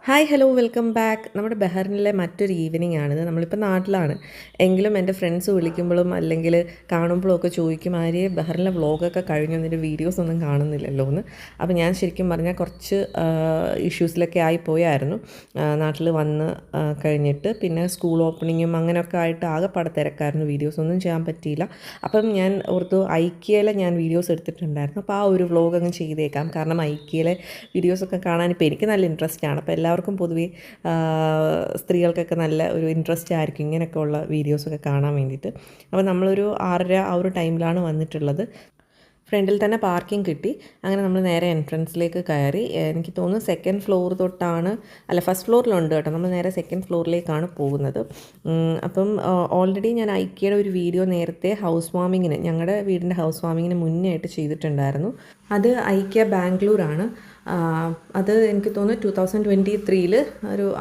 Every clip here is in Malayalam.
Hi hello welcome back. നമ്മുടെ ബഹറിനിലെ മറ്റൊരു ഈവനിങ് ആണിത്. നമ്മളിപ്പോൾ നാട്ടിലാണ് എങ്കിലും എൻ്റെ ഫ്രണ്ട്സ് വിളിക്കുമ്പോഴും അല്ലെങ്കിൽ കാണുമ്പോഴും ഒക്കെ ചോദിക്കും, ആര്യ ബഹറിലെ വ്ളോഗൊക്കെ കഴിഞ്ഞു, അതിൻ്റെ വീഡിയോസ് ഒന്നും കാണുന്നില്ലല്ലോ എന്ന്. അപ്പോൾ ഞാൻ ശരിക്കും പറഞ്ഞാൽ കുറച്ച് ഇഷ്യൂസിലൊക്കെ ആയിപ്പോയായിരുന്നു നാട്ടിൽ വന്ന് കഴിഞ്ഞിട്ട്. പിന്നെ സ്കൂൾ ഓപ്പണിങ്ങും അങ്ങനെയൊക്കെ ആയിട്ട് ആകെപ്പാടെ തിരക്കായിരുന്നു, വീഡിയോസ് ഒന്നും ചെയ്യാൻ പറ്റിയില്ല. അപ്പം ഞാൻ ഓർത്തു ഐക്യയിലെ ഞാൻ വീഡിയോസ് എടുത്തിട്ടുണ്ടായിരുന്നു, അപ്പോൾ ആ ഒരു വ്ളോഗ് അങ്ങ് ചെയ്തേക്കാം. കാരണം ഐക്യയിലെ വീഡിയോസൊക്കെ കാണാൻ ഇപ്പോൾ എനിക്ക് നല്ല ഇൻട്രസ്റ്റ് ആണ്. അപ്പോൾ എല്ലാവർക്കും പൊതുവേ സ്ത്രീകൾക്കൊക്കെ നല്ല ഒരു ഇൻട്രസ്റ്റ് ആയിരിക്കും ഇങ്ങനെയൊക്കെയുള്ള വീഡിയോസൊക്കെ കാണാൻ വേണ്ടിയിട്ട്. അപ്പോൾ നമ്മളൊരു 6:30 ആ ഒരു ടൈമിലാണ് വന്നിട്ടുള്ളത്. ഫ്രണ്ടിൽ തന്നെ പാർക്കിംഗ് കിട്ടി. അങ്ങനെ നമ്മൾ നേരെ എൻട്രൻസിലേക്ക് കയറി. എനിക്ക് തോന്നുന്നു സെക്കൻഡ് ഫ്ലോർ തൊട്ടാണ്, അല്ല ഫസ്റ്റ് ഫ്ലോറിലുണ്ട് കേട്ടോ. നമ്മൾ നേരെ സെക്കൻഡ് ഫ്ലോറിലേക്കാണ് പോകുന്നത്. അപ്പം ഓൾറെഡി ഞാൻ ഐക്യയുടെ ഒരു വീഡിയോ നേരത്തെ ഹൗസ് വാമിങ്ങിന്, ഞങ്ങളുടെ വീടിൻ്റെ ഹൗസ് വാമിങ്ങിന് മുന്നേ ആയിട്ട് ചെയ്തിട്ടുണ്ടായിരുന്നു. അത് ഐക്യ ബാംഗ്ലൂരാണ്. അത് എനിക്ക് തോന്നുന്നു 2023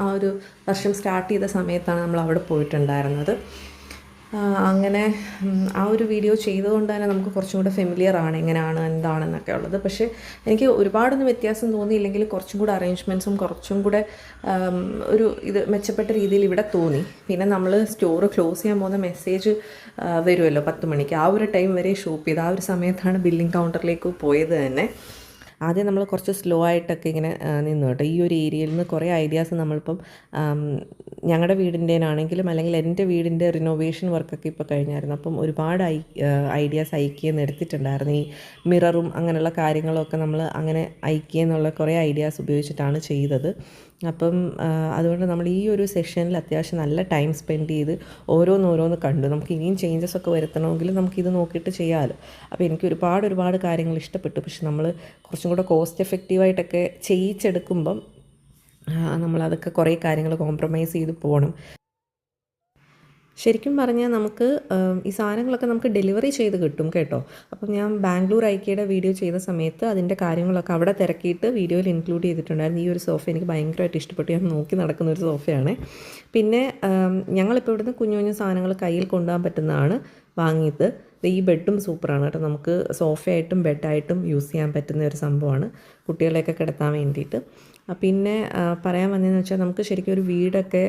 ആ ഒരു വർഷം സ്റ്റാർട്ട് ചെയ്ത സമയത്താണ് നമ്മൾ അവിടെ പോയിട്ടുണ്ടായിരുന്നത്. അങ്ങനെ ആ ഒരു വീഡിയോ ചെയ്തുകൊണ്ട് തന്നെ നമുക്ക് കുറച്ചും കൂടെ ഫെമിലിയർ ആണ് എങ്ങനെയാണ് എന്താണെന്നൊക്കെ ഉള്ളത്. പക്ഷേ എനിക്ക് ഒരുപാടൊന്നും വ്യത്യാസം തോന്നിയില്ലെങ്കിൽ കുറച്ചും കൂടെ അറേഞ്ച്മെൻറ്റ്സും കുറച്ചും കൂടെ ഒരു മെച്ചപ്പെട്ട രീതിയിൽ ഇവിടെ തോന്നി. പിന്നെ നമ്മൾ സ്റ്റോറ് ക്ലോസ് ചെയ്യാൻ പോകുന്ന മെസ്സേജ് വരുമല്ലോ 10 മണിക്ക്, ആ ഒരു ടൈം വരെ ഷോപ്പ് ചെയ്ത് ആ ഒരു സമയത്താണ് ബില്ലിംഗ് കൗണ്ടറിലേക്ക് പോയത് തന്നെ. ആദ്യം നമ്മൾ കുറച്ച് സ്ലോ ആയിട്ടൊക്കെ ഇങ്ങനെ നിന്നു കേട്ടോ. ഈ ഒരു ഏരിയയിൽ നിന്ന് കുറേ ഐഡിയാസ് നമ്മളിപ്പം ഞങ്ങളുടെ വീടിൻ്റെനാണെങ്കിലും അല്ലെങ്കിൽ എൻ്റെ വീടിൻ്റെ റിനോവേഷൻ വർക്കൊക്കെ ഇപ്പോൾ കഴിഞ്ഞായിരുന്നു. അപ്പം ഒരുപാട് ഐഡിയാസ് ഐക്യെന്ന് എടുത്തിട്ടുണ്ടായിരുന്നു. ഈ മിററും അങ്ങനെയുള്ള കാര്യങ്ങളൊക്കെ നമ്മൾ അങ്ങനെ ഐക്യെന്നുള്ള കുറേ ഐഡിയാസ് ഉപയോഗിച്ചിട്ടാണ് ചെയ്തത്. അപ്പം അതുകൊണ്ട് നമ്മൾ ഈ ഒരു സെഷനിൽ അത്യാവശ്യം നല്ല ടൈം സ്പെൻഡ് ചെയ്ത് ഓരോന്നോരോന്ന് കണ്ടു. നമുക്ക് ഇനിയും ചേഞ്ചസ് ഒക്കെ വരുത്തണമെങ്കിൽ നമുക്കിത് നോക്കിയിട്ട് ചെയ്യാമല്ലോ. അപ്പോൾ എനിക്ക് ഒരുപാട് കാര്യങ്ങൾ ഇഷ്ടപ്പെട്ടു. പക്ഷെ നമ്മൾ കുറച്ചും കൂടെ കോസ്റ്റ് എഫക്റ്റീവായിട്ടൊക്കെ ചെയ്യിച്ചെടുക്കുമ്പം നമ്മളതൊക്കെ കുറേ കാര്യങ്ങൾ കോംപ്രമൈസ് ചെയ്ത് പോകണം. ശരിക്കും പറഞ്ഞാൽ നമുക്ക് ഈ സാധനങ്ങളൊക്കെ നമുക്ക് ഡെലിവറി ചെയ്ത് കിട്ടും കേട്ടോ. അപ്പം ഞാൻ ബാംഗ്ലൂർ ഐക്യയുടെ വീഡിയോ ചെയ്ത സമയത്ത് അതിൻ്റെ കാര്യങ്ങളൊക്കെ അവിടെ തിരക്കിയിട്ട് വീഡിയോയിൽ ഇൻക്ലൂഡ് ചെയ്തിട്ടുണ്ടായിരുന്നു. ഈ ഒരു സോഫ എനിക്ക് ഭയങ്കരമായിട്ട് ഇഷ്ടപ്പെട്ടു. ഞാൻ നോക്കി നടക്കുന്ന ഒരു സോഫയാണ്. പിന്നെ ഞങ്ങളിപ്പോൾ ഇവിടുന്ന് കുഞ്ഞു കുഞ്ഞു സാധനങ്ങൾ കയ്യിൽ കൊണ്ടുപോകാൻ പറ്റുന്നതാണ് വാങ്ങിയത്. ഈ ബെഡും സൂപ്പറാണ് കേട്ടോ. നമുക്ക് സോഫയായിട്ടും ബെഡായിട്ടും യൂസ് ചെയ്യാൻ പറ്റുന്ന ഒരു സംഭവമാണ് കുട്ടികളെയൊക്കെ കിടത്താൻ വേണ്ടിയിട്ട്. പിന്നെ പറയാൻ വന്നതെന്ന് വെച്ചാൽ നമുക്ക് ശരിക്കും ഒരു വീടൊക്കെ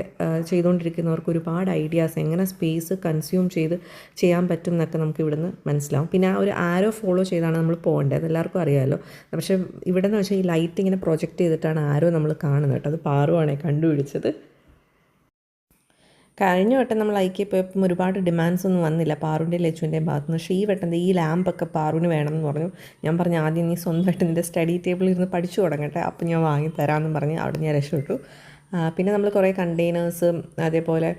ചെയ്തുകൊണ്ടിരിക്കുന്നവർക്ക് ഒരുപാട് ഐഡിയാസ് എങ്ങനെ സ്പേസ് കൺസ്യൂം ചെയ്ത് ചെയ്യാൻ പറ്റും എന്നൊക്കെ നമുക്ക് ഇവിടുന്ന് മനസ്സിലാവും. പിന്നെ ആ ഒരു ആരോ ഫോളോ ചെയ്താണ് നമ്മൾ പോകേണ്ടത്, അതെല്ലാവർക്കും അറിയാമല്ലോ. പക്ഷേ ഇവിടെ എന്ന് വെച്ചാൽ ഈ ലൈറ്റ് ഇങ്ങനെ പ്രൊജക്റ്റ് ചെയ്തിട്ടാണ് ആരോ നമ്മൾ കാണുന്നത് കേട്ടോ. അത് പാറുവാണ് കണ്ടുപിടിച്ചത്. കഴിഞ്ഞ വട്ടം നമ്മൾ ഐക്യ പോയപ്പം ഒരുപാട് ഡിമാൻഡ്സ് ഒന്നും വന്നില്ല പാറുവിൻ്റെ ലച്ചുവിൻ്റെയും ഭാഗത്തുനിന്ന്. പക്ഷേ ഈ വട്ടം ഈ ലാമ്പൊക്കെ പാറുവിന് വേണമെന്ന് പറഞ്ഞു. ഞാൻ പറഞ്ഞു ആദ്യം നീ സ്വന്തമായിട്ട് നിൻ്റെ സ്റ്റഡി ടേബിളിൽ ഇരുന്ന് പഠിച്ചു തുടങ്ങട്ടെ, അപ്പം ഞാൻ വാങ്ങി തരാമെന്ന് പറഞ്ഞ് അവിടെ ഞാൻ രക്ഷപ്പെട്ടു. പിന്നെ നമ്മൾ കുറേ കണ്ടെയ്നേഴ്സ്, അതേപോലെ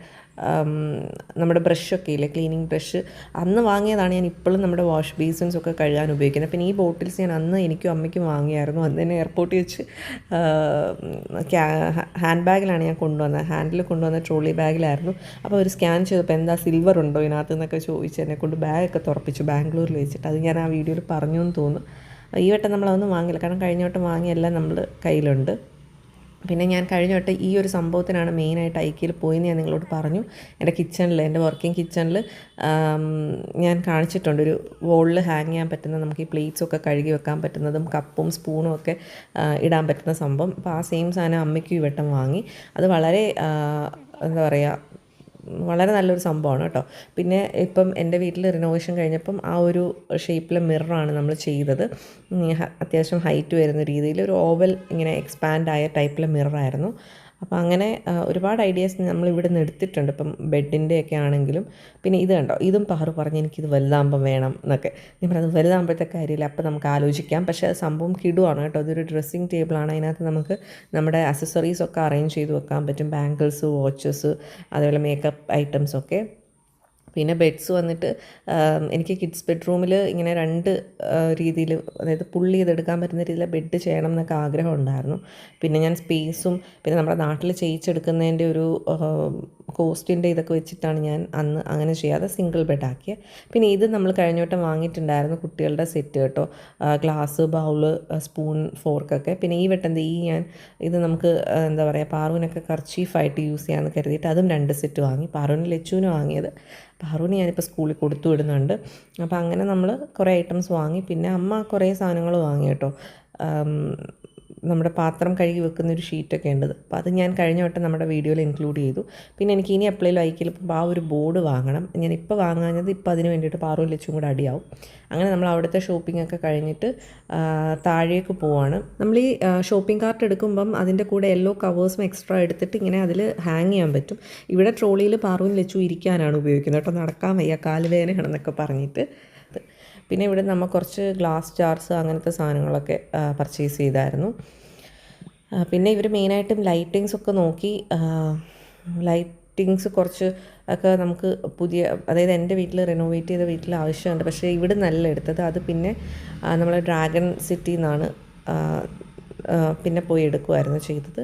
നമ്മുടെ ബ്രഷൊക്കെ ഇല്ലേ, ക്ലീനിങ് ബ്രഷ് അന്ന് വാങ്ങിയതാണ്. ഞാൻ ഇപ്പോഴും നമ്മുടെ വാഷ് ബേസിൻസൊക്കെ കഴുകാൻ ഉപയോഗിക്കുന്നത്. പിന്നെ ഈ ബോട്ടിൽസ് ഞാൻ അന്ന് എനിക്കും അമ്മയ്ക്കും വാങ്ങിയായിരുന്നു. അന്ന് തന്നെ എയർപോർട്ടിൽ വെച്ച് ഹാൻഡ് ബാഗിലാണ് ഞാൻ കൊണ്ടുവന്നത്, ഹാൻഡിൽ കൊണ്ടുവന്ന ട്രോളി ബാഗിലായിരുന്നു. അപ്പോൾ അവർ സ്കാൻ ചെയ്തപ്പോൾ എന്താ സിൽവർ ഉണ്ടോ ഇതിനകത്ത് എന്നൊക്കെ ചോദിച്ച് എന്നെ കൊണ്ട് ബാഗൊക്കെ തുറപ്പിച്ചു ബാംഗ്ലൂരിൽ വെച്ചിട്ട്. അത് ഞാൻ ആ വീഡിയോയിൽ പറഞ്ഞു എന്ന് തോന്നുന്നു. ഈ വട്ടം നമ്മളതൊന്നും വാങ്ങില്ല, കാരണം കഴിഞ്ഞ വട്ടം വാങ്ങിയെല്ലാം നമ്മൾ കയ്യിലുണ്ട്. പിന്നെ ഞാൻ കഴിഞ്ഞ വട്ടം ഈ ഒരു സംഭവത്തിനാണ് മെയിനായിട്ട് ഐക്യയിൽ പോയെന്ന് ഞാൻ നിങ്ങളോട് പറഞ്ഞു. എൻ്റെ കിച്ചണിൽ, എൻ്റെ വർക്കിംഗ് കിച്ചണിൽ ഞാൻ കാണിച്ചിട്ടുണ്ട് ഒരു വോളിൽ ഹാങ് ചെയ്യാൻ പറ്റുന്ന, നമുക്ക് ഈ പ്ലേറ്റ്സൊക്കെ കഴുകി വെക്കാൻ പറ്റുന്നതും കപ്പും സ്പൂണും ഒക്കെ ഇടാൻ പറ്റുന്ന സംഭവം. അപ്പോൾ ആ സെയിം സാധനം അമ്മയ്ക്കും ഈ വട്ടം വാങ്ങി. അത് വളരെ എന്താ പറയുക, വളരെ നല്ലൊരു സംഭവമാണ് കേട്ടോ. പിന്നെ ഇപ്പം എൻ്റെ വീട്ടിൽ റിനോവേഷൻ കഴിഞ്ഞപ്പം ആ ഒരു ഷേപ്പിലെ മിററാണ് നമ്മൾ ചെയ്തത്. അത്യാവശ്യം ഹൈറ്റ് വരുന്ന രീതിയിൽ ഒരു ഓവൽ ഇങ്ങനെ എക്സ്പാൻഡ് ആയ ടൈപ്പിലെ മിററായിരുന്നു. അപ്പോൾ അങ്ങനെ ഒരുപാട് ഐഡിയാസ് നമ്മൾ ഇവിടെ നിന്ന് എടുത്തിട്ടുണ്ട്. ഇപ്പം ബെഡിൻ്റെയൊക്കെ ആണെങ്കിലും. പിന്നെ ഇത് കണ്ടോ, ഇതും പാറു പറഞ്ഞ് എനിക്കിത് വലുതാകുമ്പം വേണം എന്നൊക്കെ. ഞാൻ പറഞ്ഞത് വലുതാകുമ്പോഴത്തെ കാര്യമില്ല, അപ്പോൾ നമുക്ക് ആലോചിക്കാം. പക്ഷേ അത് സംഭവം കിടുവാണ് കേട്ടോ. അതൊരു ഡ്രസ്സിങ് ടേബിളാണ്. അതിനകത്ത് നമുക്ക് നമ്മുടെ അക്സസറീസൊക്കെ അറേഞ്ച് ചെയ്ത് വെക്കാൻ പറ്റും. ബാംഗിൾസ്, വാച്ചസ്, അതേപോലെ മേക്കപ്പ് ഐറ്റംസൊക്കെ. പിന്നെ ബെഡ്സ് വന്നിട്ട് എനിക്ക് കിഡ്സ് ബെഡ്റൂമിൽ ഇങ്ങനെ 2 രീതിയിൽ, അതായത് പുള്ളി ചെയ്തെടുക്കാൻ പറ്റുന്ന രീതിയിൽ ബെഡ് ചെയ്യണം എന്നൊക്കെ ആഗ്രഹം ഉണ്ടായിരുന്നു. പിന്നെ ഞാൻ സ്പേസും പിന്നെ നമ്മുടെ നാട്ടിൽ ചെയ്യിച്ചെടുക്കുന്നതിൻ്റെ ഒരു കോസ്റ്റിൻ്റെ ഇതൊക്കെ വെച്ചിട്ടാണ് ഞാൻ അന്ന് അങ്ങനെ ചെയ്യാതെ സിംഗിൾ ബെഡാക്കിയത്. പിന്നെ ഇത് നമ്മൾ കഴിഞ്ഞ വട്ടം വാങ്ങിയിട്ടുണ്ടായിരുന്നു കുട്ടികളുടെ സെറ്റ് കേട്ടോ, ഗ്ലാസ്, ബൗള്, സ്പൂൺ, ഫോർക്കൊക്കെ. പിന്നെ ഈ വട്ടം ഞാൻ ഇത് നമുക്ക് എന്താ പറയുക, പാറുവിനൊക്കെ കർച്ചീഫായിട്ട് യൂസ് ചെയ്യാമെന്ന് കരുതിയിട്ട് അതും 2 സെറ്റ് വാങ്ങി. പാറുവിന് ലച്ചുവിന് വാങ്ങിയത്, പാറുവിന് ഞാനിപ്പോൾ സ്കൂളിൽ കൊടുത്തു വിടുന്നുണ്ട്. അപ്പോൾ അങ്ങനെ നമ്മൾ കുറേ ഐറ്റംസ് വാങ്ങി. പിന്നെ അമ്മ കുറേ സാധനങ്ങൾ വാങ്ങി കേട്ടോ. നമ്മുടെ പാത്രം കഴുകി വെക്കുന്നൊരു ഷീറ്റൊക്കെ ഉണ്ട്. അപ്പോൾ അത് ഞാൻ കഴിഞ്ഞ വട്ടം നമ്മുടെ വീഡിയോയിൽ ഇൻക്ലൂഡ് ചെയ്തു. പിന്നെ എനിക്ക് ഇനി എപ്പോഴേലും അയക്കലിപ്പോൾ ആ ഒരു ബോർഡ് വാങ്ങണം. ഞാൻ ഇപ്പോൾ വാങ്ങാഞ്ഞത് ഇപ്പോൾ അതിന് വേണ്ടിയിട്ട് പാറും ലച്ചും കൂടെ അടിയാവും. അങ്ങനെ നമ്മൾ അവിടുത്തെ ഷോപ്പിംഗ് ഒക്കെ കഴിഞ്ഞിട്ട് താഴേക്ക് പോവാണ്. നമ്മൾ ഈ ഷോപ്പിംഗ് കാർട്ട് എടുക്കുമ്പം അതിൻ്റെ കൂടെ യെല്ലോ കവേഴ്സും എക്സ്ട്രാ എടുത്തിട്ട് ഇങ്ങനെ അതിൽ ഹാങ് ചെയ്യാൻ പറ്റും. ഇവിടെ ട്രോളിയിൽ പാറും ലച്ചും ഇരിക്കാനാണ് ഉപയോഗിക്കുന്നത് കേട്ടോ, നടക്കാൻ വയ്യ, കാലുവേദനയാണെന്നൊക്കെ പറഞ്ഞിട്ട്. പിന്നെ ഇവിടെ നമ്മൾ കുറച്ച് ഗ്ലാസ് ജാർസ് അങ്ങനത്തെ സാധനങ്ങളൊക്കെ പർച്ചേസ് ചെയ്തായിരുന്നു. പിന്നെ ഇവർ മെയിനായിട്ടും ലൈറ്റിങ്സൊക്കെ നോക്കി. ലൈറ്റിങ്സ് കുറച്ച് ഒക്കെ നമുക്ക് പുതിയ, അതായത് എൻ്റെ വീട്ടിൽ റിനോവേറ്റ് ചെയ്ത വീട്ടിൽ ആവശ്യമുണ്ട്. പക്ഷേ ഇവിടെ നല്ല എടുത്തത് അത് പിന്നെ നമ്മൾ ഡ്രാഗൺ സിറ്റിയിൽ നിന്നാണ് പിന്നെ പോയി എടുക്കുമായിരുന്നു ചെയ്തത്.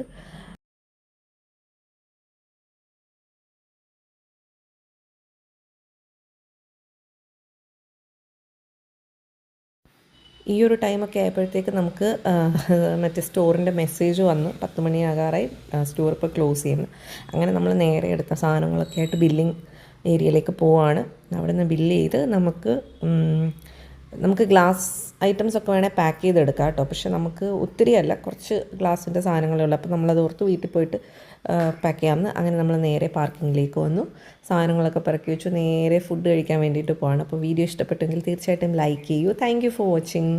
ഈ ഒരു ടൈമൊക്കെ ആയപ്പോഴത്തേക്ക് നമുക്ക് മറ്റേ സ്റ്റോറിൻ്റെ മെസ്സേജ് വന്നു 10 മണിയാകാറായി, സ്റ്റോർ ഇപ്പോൾ ക്ലോസ് ചെയ്യുന്നു. അങ്ങനെ നമ്മൾ നേരെ എടുത്ത സാധനങ്ങളൊക്കെ ആയിട്ട് ബില്ലിംഗ് ഏരിയയിലേക്ക് പോവാണ്. അവിടെ നിന്ന് ബില്ല് ചെയ്ത് നമുക്ക് ഗ്ലാസ് ഐറ്റംസ് ഒക്കെ വേണേൽ പാക്ക് ചെയ്തെടുക്കാം കേട്ടോ. പക്ഷെ നമുക്ക് ഒത്തിരിയല്ല, കുറച്ച് ഗ്ലാസിൻ്റെ സാധനങ്ങളേ ഉള്ളൂ. അപ്പോൾ നമ്മളത് ഓർത്ത് വീട്ടിൽ പോയിട്ട് പാക്ക് ചെയ്യാമെന്ന്. അങ്ങനെ നമ്മൾ നേരെ പാർക്കിങ്ങിലേക്ക് വന്നു. സാധനങ്ങളൊക്കെ പിറക്കി വെച്ചു. നേരെ ഫുഡ് കഴിക്കാൻ വേണ്ടിയിട്ട് പോവാണ്. അപ്പോൾ വീഡിയോ ഇഷ്ടപ്പെട്ടെങ്കിൽ തീർച്ചയായിട്ടും ലൈക്ക് ചെയ്യൂ. Thank you for watching.